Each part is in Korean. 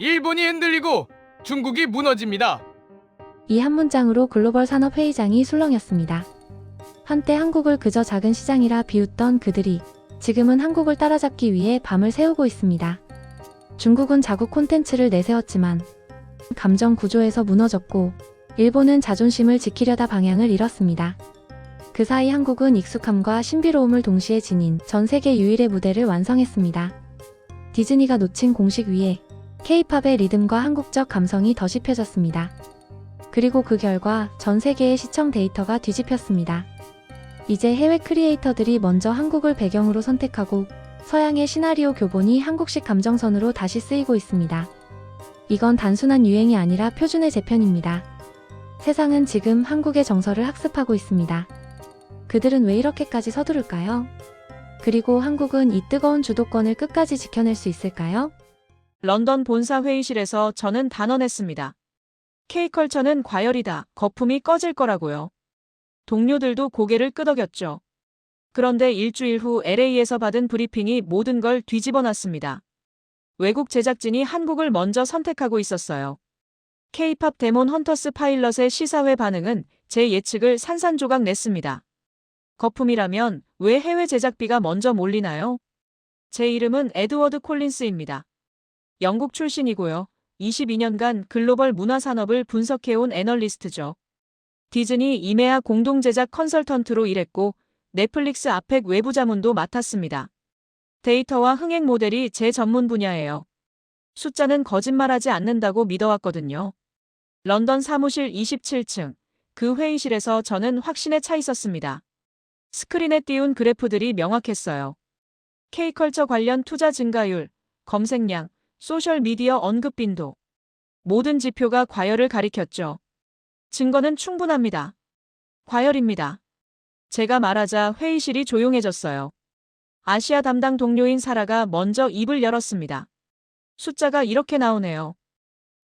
일본이 흔들리고 중국이 무너집니다. 이 한 문장으로 글로벌 산업 회의장이 술렁였습니다. 한때 한국을 그저 작은 시장이라 비웃던 그들이 지금은 한국을 따라잡기 위해 밤을 새우고 있습니다. 중국은 자국 콘텐츠를 내세웠지만 감정 구조에서 무너졌고, 일본은 자존심을 지키려다 방향을 잃었습니다. 그 사이 한국은 익숙함과 신비로움을 동시에 지닌 전 세계 유일의 무대를 완성했습니다. 디즈니가 놓친 공식 위에 K-팝의 리듬과 한국적 감성이 더 씹혀졌습니다. 그리고 그 결과 전 세계의 시청 데이터가 뒤집혔습니다. 이제 해외 크리에이터들이 먼저 한국을 배경으로 선택하고, 서양의 시나리오 교본이 한국식 감정선으로 다시 쓰이고 있습니다. 이건 단순한 유행이 아니라 표준의 재편입니다. 세상은 지금 한국의 정서를 학습하고 있습니다. 그들은 왜 이렇게까지 서두를까요? 그리고 한국은 이 뜨거운 주도권을 끝까지 지켜낼 수 있을까요? 런던 본사 회의실에서 저는 단언했습니다. K컬처는 과열이다. 거품이 꺼질 거라고요. 동료들도 고개를 끄덕였죠. 그런데 일주일 후 LA에서 받은 브리핑이 모든 걸 뒤집어 놨습니다. 외국 제작진이 한국을 먼저 선택하고 있었어요. K-팝 데몬 헌터스 파일럿의 시사회 반응은 제 예측을 산산조각 냈습니다. 거품이라면 왜 해외 제작비가 먼저 몰리나요? 제 이름은 에드워드 콜린스입니다. 영국 출신이고요. 22년간 글로벌 문화 산업을 분석해온 애널리스트죠. 디즈니 이메아 공동제작 컨설턴트로 일했고, 넷플릭스 아펙 외부 자문도 맡았습니다. 데이터와 흥행 모델이 제 전문 분야예요. 숫자는 거짓말하지 않는다고 믿어왔거든요. 런던 사무실 27층. 그 회의실에서 저는 확신에 차 있었습니다. 스크린에 띄운 그래프들이 명확했어요. K컬처 관련 투자 증가율, 검색량, 소셜미디어 언급 빈도. 모든 지표가 과열을 가리켰죠. 증거는 충분합니다. 과열입니다. 제가 말하자 회의실이 조용해졌어요. 아시아 담당 동료인 사라가 먼저 입을 열었습니다. 숫자가 이렇게 나오네요.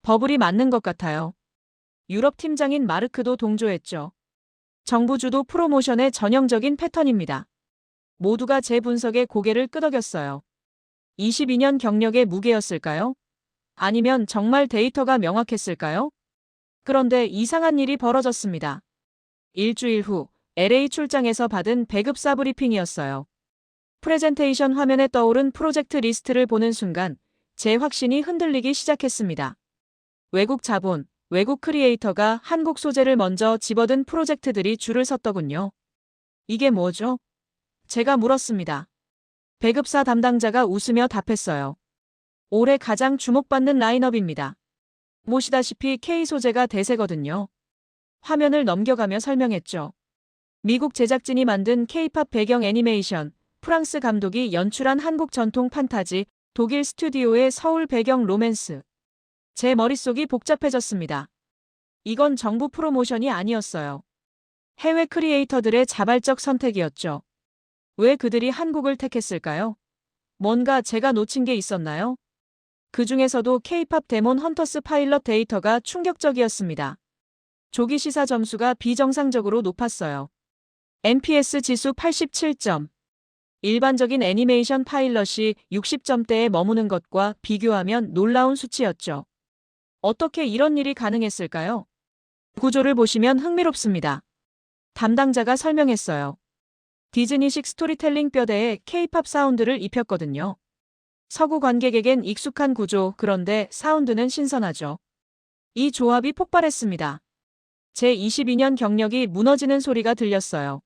버블이 맞는 것 같아요. 유럽 팀장인 마르크도 동조했죠. 정부 주도 프로모션의 전형적인 패턴입니다. 모두가 제 분석에 고개를 끄덕였어요. 22년 경력의 무게였을까요? 아니면 정말 데이터가 명확했을까요? 그런데 이상한 일이 벌어졌습니다. 일주일 후 LA 출장에서 받은 배급사 브리핑이었어요. 프레젠테이션 화면에 떠오른 프로젝트 리스트를 보는 순간 제 확신이 흔들리기 시작했습니다. 외국 자본, 외국 크리에이터가 한국 소재를 먼저 집어든 프로젝트들이 줄을 섰더군요. 이게 뭐죠? 제가 물었습니다. 배급사 담당자가 웃으며 답했어요. 올해 가장 주목받는 라인업입니다. 보시다시피 K 소재가 대세거든요. 화면을 넘겨가며 설명했죠. 미국 제작진이 만든 K-팝 배경 애니메이션, 프랑스 감독이 연출한 한국 전통 판타지, 독일 스튜디오의 서울 배경 로맨스. 제 머릿속이 복잡해졌습니다. 이건 정부 프로모션이 아니었어요. 해외 크리에이터들의 자발적 선택이었죠. 왜 그들이 한국을 택했을까요? 뭔가 제가 놓친 게 있었나요? 그 중에서도 K-팝 데몬 헌터스 파일럿 데이터가 충격적이었습니다. 조기 시사 점수가 비정상적으로 높았어요. NPS 지수 87점. 일반적인 애니메이션 파일럿이 60점대에 머무는 것과 비교하면 놀라운 수치였죠. 어떻게 이런 일이 가능했을까요? 구조를 보시면 흥미롭습니다. 담당자가 설명했어요. 디즈니식 스토리텔링 뼈대에 K-팝 사운드를 입혔거든요. 서구 관객에겐 익숙한 구조, 그런데 사운드는 신선하죠. 이 조합이 폭발했습니다. 제 22년 경력이 무너지는 소리가 들렸어요.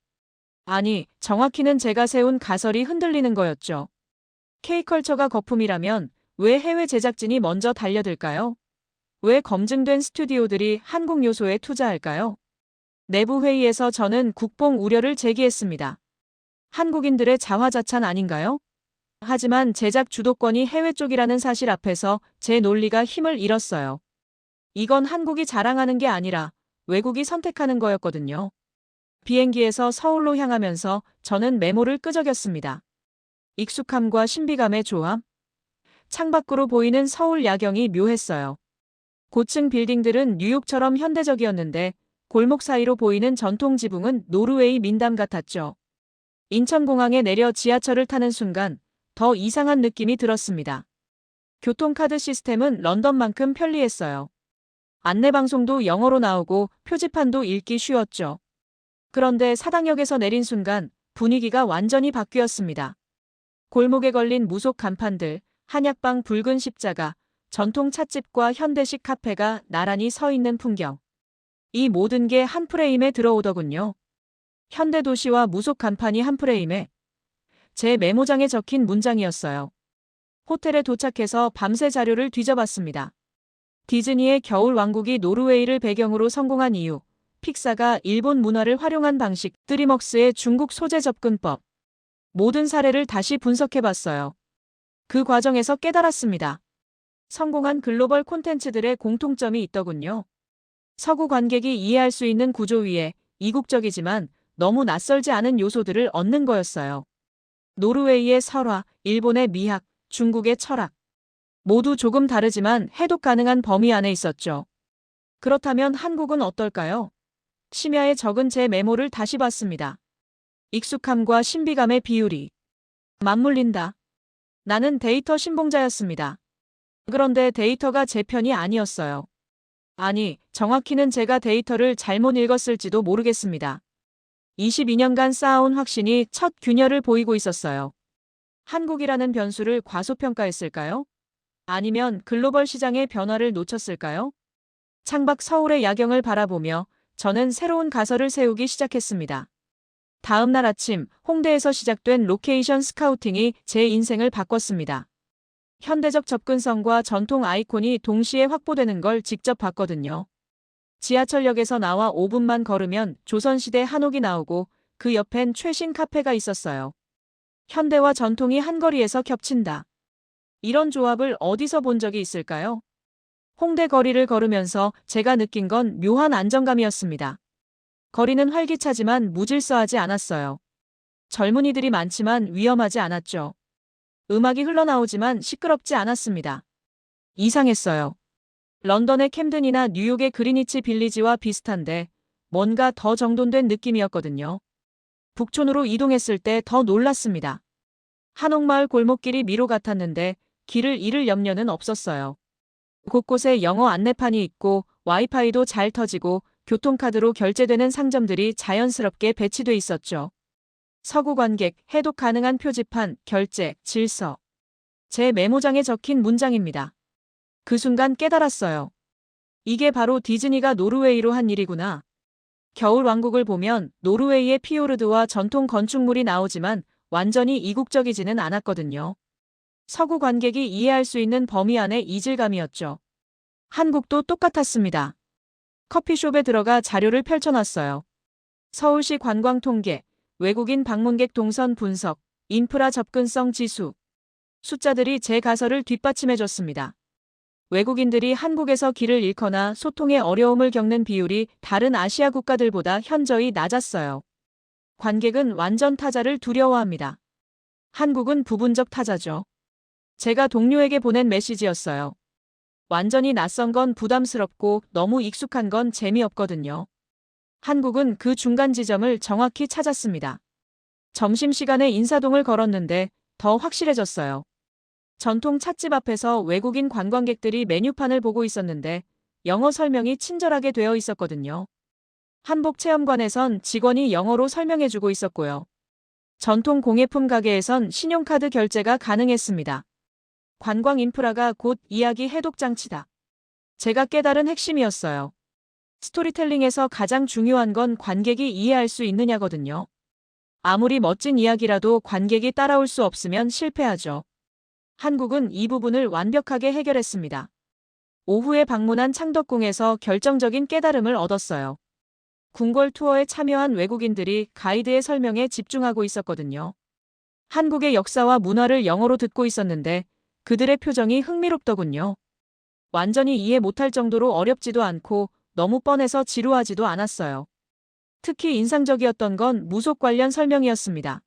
아니, 정확히는 제가 세운 가설이 흔들리는 거였죠. K컬처가 거품이라면 왜 해외 제작진이 먼저 달려들까요? 왜 검증된 스튜디오들이 한국 요소에 투자할까요? 내부 회의에서 저는 국뽕 우려를 제기했습니다. 한국인들의 자화자찬 아닌가요? 하지만 제작 주도권이 해외 쪽이라는 사실 앞에서 제 논리가 힘을 잃었어요. 이건 한국이 자랑하는 게 아니라 외국이 선택하는 거였거든요. 비행기에서 서울로 향하면서 저는 메모를 끄적였습니다. 익숙함과 신비감의 조합? 창밖으로 보이는 서울 야경이 묘했어요. 고층 빌딩들은 뉴욕처럼 현대적이었는데 골목 사이로 보이는 전통 지붕은 노르웨이 민담 같았죠. 인천공항에 내려 지하철을 타는 순간 더 이상한 느낌이 들었습니다. 교통카드 시스템은 런던만큼 편리했어요. 안내방송도 영어로 나오고 표지판도 읽기 쉬웠죠. 그런데 사당역에서 내린 순간 분위기가 완전히 바뀌었습니다. 골목에 걸린 무속 간판들, 한약방 붉은 십자가, 전통 찻집과 현대식 카페가 나란히 서 있는 풍경. 이 모든 게 한 프레임에 들어오더군요. 현대도시와 무속 간판이 한 프레임에. 제 메모장에 적힌 문장이었어요. 호텔에 도착해서 밤새 자료를 뒤져봤습니다. 디즈니의 겨울 왕국이 노르웨이를 배경으로 성공한 이유, 픽사가 일본 문화를 활용한 방식, 드림웍스의 중국 소재 접근법. 모든 사례를 다시 분석해봤어요. 그 과정에서 깨달았습니다. 성공한 글로벌 콘텐츠들의 공통점이 있더군요. 서구 관객이 이해할 수 있는 구조 위에 이국적이지만 너무 낯설지 않은 요소들을 얻는 거였어요. 노르웨이의 설화, 일본의 미학, 중국의 철학. 모두 조금 다르지만 해독 가능한 범위 안에 있었죠. 그렇다면 한국은 어떨까요? 심야에 적은 제 메모를 다시 봤습니다. 익숙함과 신비감의 비율이 맞물린다. 나는 데이터 신봉자였습니다. 그런데 데이터가 제 편이 아니었어요. 아니, 정확히는 제가 데이터를 잘못 읽었을지도 모르겠습니다. 22년간 쌓아온 확신이 첫 균열을 보이고 있었어요. 한국이라는 변수를 과소평가했을까요? 아니면 글로벌 시장의 변화를 놓쳤을까요? 창밖 서울의 야경을 바라보며 저는 새로운 가설을 세우기 시작했습니다. 다음 날 아침 홍대에서 시작된 로케이션 스카우팅이 제 인생을 바꿨습니다. 현대적 접근성과 전통 아이콘이 동시에 확보되는 걸 직접 봤거든요. 지하철역에서 나와 5분만 걸으면 조선시대 한옥이 나오고 그 옆엔 최신 카페가 있었어요. 현대와 전통이 한거리에서 겹친다. 이런 조합을 어디서 본 적이 있을까요? 홍대 거리를 걸으면서 제가 느낀 건 묘한 안정감이었습니다. 거리는 활기차지만 무질서하지 않았어요. 젊은이들이 많지만 위험하지 않았죠. 음악이 흘러나오지만 시끄럽지 않았습니다. 이상했어요. 런던의 캠든이나 뉴욕의 그리니치 빌리지와 비슷한데 뭔가 더 정돈된 느낌이었거든요. 북촌으로 이동했을 때 더 놀랐습니다. 한옥마을 골목길이 미로 같았는데 길을 잃을 염려는 없었어요. 곳곳에 영어 안내판이 있고 와이파이도 잘 터지고 교통카드로 결제되는 상점들이 자연스럽게 배치돼 있었죠. 서구 관객, 해독 가능한 표지판, 결제, 질서. 제 메모장에 적힌 문장입니다. 그 순간 깨달았어요. 이게 바로 디즈니가 노르웨이로 한 일이구나. 겨울 왕국을 보면 노르웨이의 피오르드와 전통 건축물이 나오지만 완전히 이국적이지는 않았거든요. 서구 관객이 이해할 수 있는 범위 안의 이질감이었죠. 한국도 똑같았습니다. 커피숍에 들어가 자료를 펼쳐놨어요. 서울시 관광 통계, 외국인 방문객 동선 분석, 인프라 접근성 지수. 숫자들이 제 가설을 뒷받침해줬습니다. 외국인들이 한국에서 길을 잃거나 소통에 어려움을 겪는 비율이 다른 아시아 국가들보다 현저히 낮았어요. 관객은 완전 타자를 두려워합니다. 한국은 부분적 타자죠. 제가 동료에게 보낸 메시지였어요. 완전히 낯선 건 부담스럽고 너무 익숙한 건 재미없거든요. 한국은 그 중간 지점을 정확히 찾았습니다. 점심시간에 인사동을 걸었는데 더 확실해졌어요. 전통 찻집 앞에서 외국인 관광객들이 메뉴판을 보고 있었는데 영어 설명이 친절하게 되어 있었거든요. 한복 체험관에선 직원이 영어로 설명해주고 있었고요. 전통 공예품 가게에선 신용카드 결제가 가능했습니다. 관광 인프라가 곧 이야기 해독 장치다. 제가 깨달은 핵심이었어요. 스토리텔링에서 가장 중요한 건 관객이 이해할 수 있느냐거든요. 아무리 멋진 이야기라도 관객이 따라올 수 없으면 실패하죠. 한국은 이 부분을 완벽하게 해결했습니다. 오후에 방문한 창덕궁에서 결정적인 깨달음을 얻었어요. 궁궐 투어에 참여한 외국인들이 가이드의 설명에 집중하고 있었거든요. 한국의 역사와 문화를 영어로 듣고 있었는데 그들의 표정이 흥미롭더군요. 완전히 이해 못할 정도로 어렵지도 않고 너무 뻔해서 지루하지도 않았어요. 특히 인상적이었던 건 무속 관련 설명이었습니다.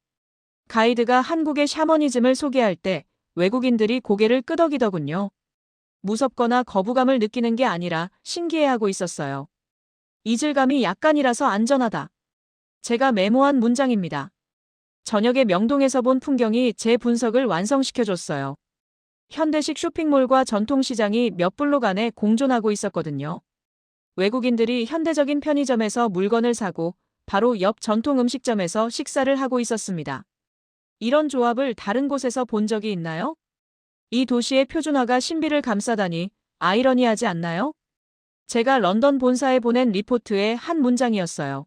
가이드가 한국의 샤머니즘을 소개할 때 외국인들이 고개를 끄덕이더군요. 무섭거나 거부감을 느끼는 게 아니라 신기해하고 있었어요. 이질감이 약간이라서 안전하다. 제가 메모한 문장입니다. 저녁에 명동에서 본 풍경이 제 분석을 완성시켜줬어요. 현대식 쇼핑몰과 전통시장이 몇 블록 안에 공존하고 있었거든요. 외국인들이 현대적인 편의점에서 물건을 사고 바로 옆 전통 음식점에서 식사를 하고 있었습니다. 이런 조합을 다른 곳에서 본 적이 있나요? 이 도시의 표준화가 신비를 감싸다니 아이러니하지 않나요? 제가 런던 본사에 보낸 리포트의 한 문장이었어요.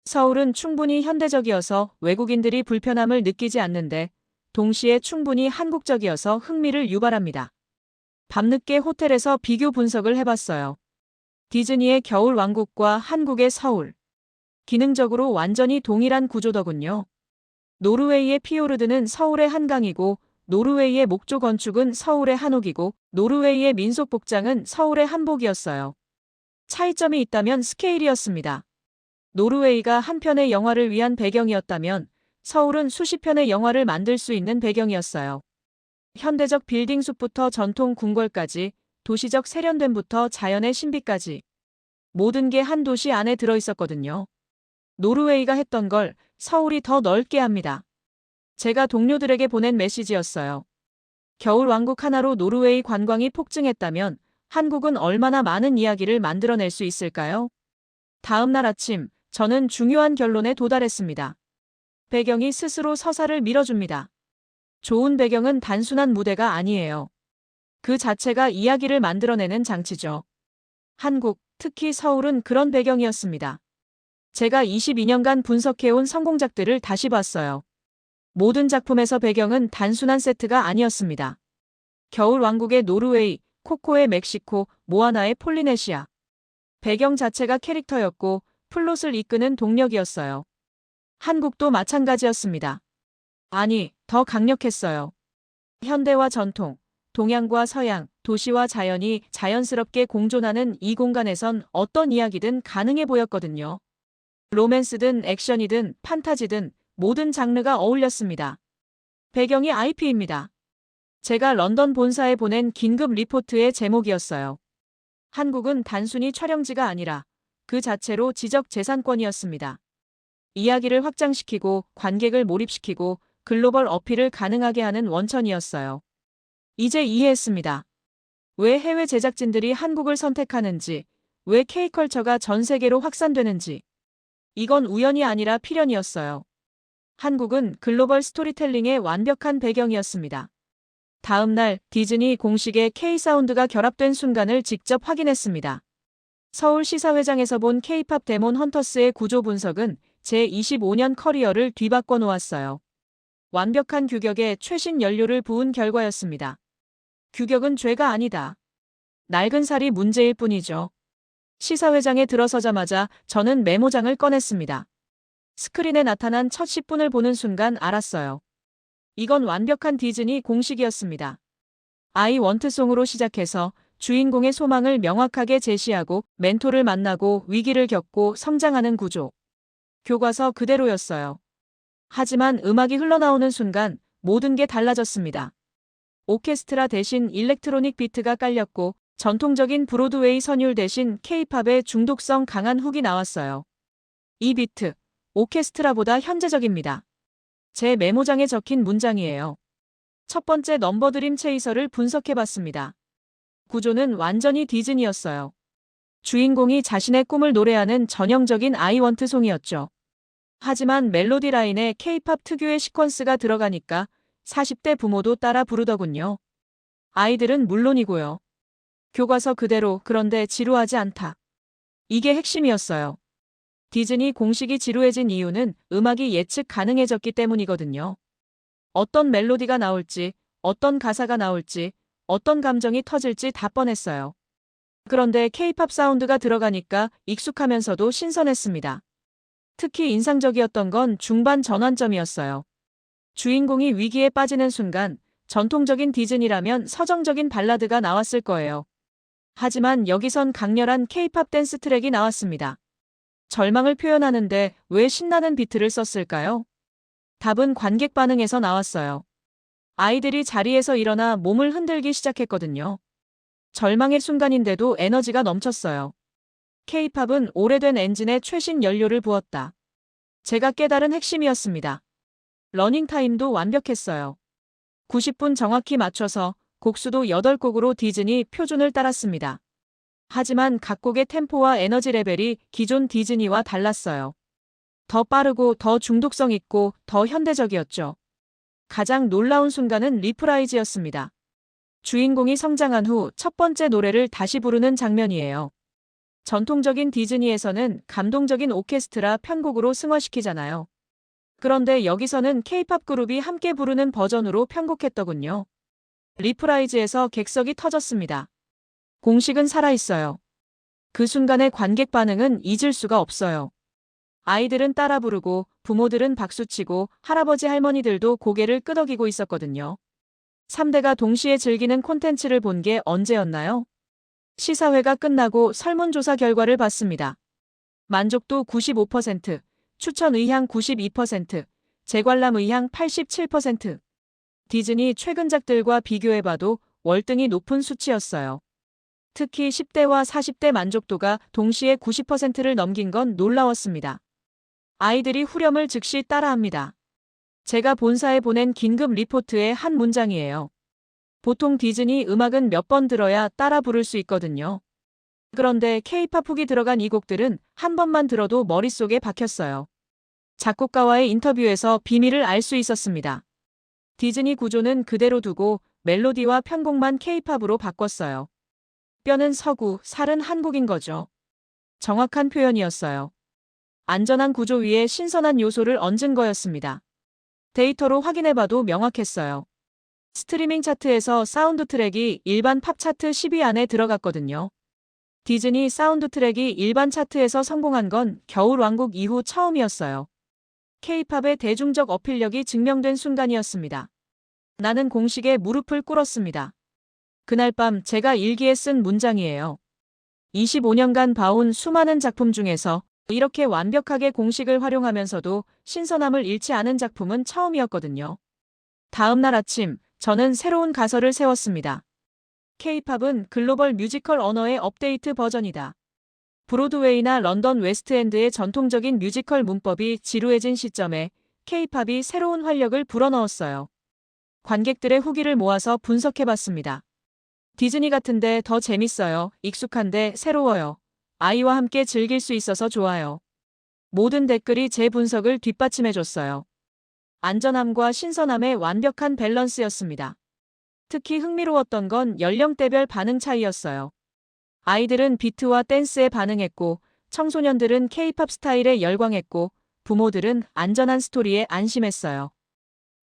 서울은 충분히 현대적이어서 외국인들이 불편함을 느끼지 않는데 동시에 충분히 한국적이어서 흥미를 유발합니다. 밤늦게 호텔에서 비교 분석을 해봤어요. 디즈니의 겨울 왕국과 한국의 서울. 기능적으로 완전히 동일한 구조더군요. 노르웨이의 피요르드는 서울의 한강이고 노르웨이의 목조 건축은 서울의 한옥이고 노르웨이의 민속 복장은 서울의 한복이었어요. 차이점이 있다면 스케일이었습니다. 노르웨이가 한 편의 영화를 위한 배경이었다면 서울은 수십 편의 영화를 만들 수 있는 배경이었어요. 현대적 빌딩 숲부터 전통 궁궐까지, 도시적 세련됨부터 자연의 신비까지. 모든 게 한 도시 안에 들어있었거든요. 노르웨이가 했던 걸 서울이 더 넓게 합니다. 제가 동료들에게 보낸 메시지였어요. 겨울 왕국 하나로 노르웨이 관광이 폭증했다면 한국은 얼마나 많은 이야기를 만들어낼 수 있을까요? 다음 날 아침, 저는 중요한 결론에 도달했습니다. 배경이 스스로 서사를 밀어줍니다. 좋은 배경은 단순한 무대가 아니에요. 그 자체가 이야기를 만들어내는 장치죠. 한국, 특히 서울은 그런 배경이었습니다. 제가 22년간 분석해온 성공작들을 다시 봤어요. 모든 작품에서 배경은 단순한 세트가 아니었습니다. 겨울 왕국의 노르웨이, 코코의 멕시코, 모아나의 폴리네시아. 배경 자체가 캐릭터였고 플롯을 이끄는 동력이었어요. 한국도 마찬가지였습니다. 아니, 더 강력했어요. 현대와 전통, 동양과 서양, 도시와 자연이 자연스럽게 공존하는 이 공간에선 어떤 이야기든 가능해 보였거든요. 로맨스든 액션이든 판타지든 모든 장르가 어울렸습니다. 배경이 IP입니다. 제가 런던 본사에 보낸 긴급 리포트의 제목이었어요. 한국은 단순히 촬영지가 아니라 그 자체로 지적 재산권이었습니다. 이야기를 확장시키고 관객을 몰입시키고 글로벌 어필을 가능하게 하는 원천이었어요. 이제 이해했습니다. 왜 해외 제작진들이 한국을 선택하는지, 왜 K컬처가 전 세계로 확산되는지. 이건 우연이 아니라 필연이었어요. 한국은 글로벌 스토리텔링의 완벽한 배경이었습니다. 다음 날 디즈니 공식의 K사운드가 결합된 순간을 직접 확인했습니다. 서울 시사회장에서 본 K-팝 데몬 헌터스의 구조 분석은 제 25년 커리어를 뒤바꿔 놓았어요. 완벽한 규격에 최신 연료를 부은 결과였습니다. 규격은 죄가 아니다. 낡은 살이 문제일 뿐이죠. 시사회장에 들어서자마자 저는 메모장을 꺼냈습니다. 스크린에 나타난 첫 10분을 보는 순간 알았어요. 이건 완벽한 디즈니 공식이었습니다. I want 송으로 시작해서 주인공의 소망을 명확하게 제시하고 멘토를 만나고 위기를 겪고 성장하는 구조. 교과서 그대로였어요. 하지만 음악이 흘러나오는 순간 모든 게 달라졌습니다. 오케스트라 대신 일렉트로닉 비트가 깔렸고 전통적인 브로드웨이 선율 대신 K-팝의 중독성 강한 훅이 나왔어요. 이 비트, 오케스트라보다 현재적입니다. 제 메모장에 적힌 문장이에요. 첫 번째 넘버드림 체이서를 분석해봤습니다. 구조는 완전히 디즈니였어요. 주인공이 자신의 꿈을 노래하는 전형적인 I want 송이었죠. 하지만 멜로디 라인에 K-팝 특유의 시퀀스가 들어가니까 40대 부모도 따라 부르더군요. 아이들은 물론이고요. 교과서 그대로 그런데 지루하지 않다. 이게 핵심이었어요. 디즈니 공식이 지루해진 이유는 음악이 예측 가능해졌기 때문이거든요. 어떤 멜로디가 나올지, 어떤 가사가 나올지, 어떤 감정이 터질지 다 뻔했어요. 그런데 K-팝 사운드가 들어가니까 익숙하면서도 신선했습니다. 특히 인상적이었던 건 중반 전환점이었어요. 주인공이 위기에 빠지는 순간 전통적인 디즈니라면 서정적인 발라드가 나왔을 거예요. 하지만 여기선 강렬한 K-팝 댄스 트랙이 나왔습니다. 절망을 표현하는데 왜 신나는 비트를 썼을까요? 답은 관객 반응에서 나왔어요. 아이들이 자리에서 일어나 몸을 흔들기 시작했거든요. 절망의 순간인데도 에너지가 넘쳤어요. K-팝은 오래된 엔진에 최신 연료를 부었다. 제가 깨달은 핵심이었습니다. 러닝타임도 완벽했어요. 90분 정확히 맞춰서 곡수도 8곡으로 디즈니 표준을 따랐습니다. 하지만 각 곡의 템포와 에너지 레벨이 기존 디즈니와 달랐어요. 더 빠르고 더 중독성 있고 더 현대적이었죠. 가장 놀라운 순간은 리프라이즈였습니다. 주인공이 성장한 후 첫 번째 노래를 다시 부르는 장면이에요. 전통적인 디즈니에서는 감동적인 오케스트라 편곡으로 승화시키잖아요. 그런데 여기서는 K-팝 그룹이 함께 부르는 버전으로 편곡했더군요. 리프라이즈에서 객석이 터졌습니다. 공식은 살아있어요. 그 순간의 관객 반응은 잊을 수가 없어요. 아이들은 따라 부르고 부모들은 박수치고 할아버지 할머니들도 고개를 끄덕이고 있었거든요. 3대가 동시에 즐기는 콘텐츠를 본 게 언제였나요? 시사회가 끝나고 설문조사 결과를 봤습니다. 만족도 95%, 추천 의향 92%, 재관람 의향 87%. 디즈니 최근작들과 비교해봐도 월등히 높은 수치였어요. 특히 10대와 40대 만족도가 동시에 90%를 넘긴 건 놀라웠습니다. 아이들이 후렴을 즉시 따라합니다. 제가 본사에 보낸 긴급 리포트의 한 문장이에요. 보통 디즈니 음악은 몇 번 들어야 따라 부를 수 있거든요. 그런데 K-팝 훅이 들어간 이 곡들은 한 번만 들어도 머릿속에 박혔어요. 작곡가와의 인터뷰에서 비밀을 알 수 있었습니다. 디즈니 구조는 그대로 두고 멜로디와 편곡만 K-팝으로 바꿨어요. 뼈는 서구, 살은 한국인 거죠. 정확한 표현이었어요. 안전한 구조 위에 신선한 요소를 얹은 거였습니다. 데이터로 확인해봐도 명확했어요. 스트리밍 차트에서 사운드 트랙이 일반 팝 차트 10위 안에 들어갔거든요. 디즈니 사운드 트랙이 일반 차트에서 성공한 건 겨울왕국 이후 처음이었어요. K-팝의 대중적 어필력이 증명된 순간이었습니다. 나는 공식에 무릎을 꿇었습니다. 그날 밤 제가 일기에 쓴 문장이에요. 25년간 봐온 수많은 작품 중에서 이렇게 완벽하게 공식을 활용하면서도 신선함을 잃지 않은 작품은 처음이었거든요. 다음 날 아침, 저는 새로운 가설을 세웠습니다. K-팝은 글로벌 뮤지컬 언어의 업데이트 버전이다. 브로드웨이나 런던 웨스트엔드의 전통적인 뮤지컬 문법이 지루해진 시점에 K-팝이 새로운 활력을 불어넣었어요. 관객들의 후기를 모아서 분석해봤습니다. 디즈니 같은데 더 재밌어요. 익숙한데 새로워요. 아이와 함께 즐길 수 있어서 좋아요. 모든 댓글이 제 분석을 뒷받침해줬어요. 안전함과 신선함의 완벽한 밸런스였습니다. 특히 흥미로웠던 건 연령대별 반응 차이였어요. 아이들은 비트와 댄스에 반응했고, 청소년들은 K-팝 스타일에 열광했고, 부모들은 안전한 스토리에 안심했어요.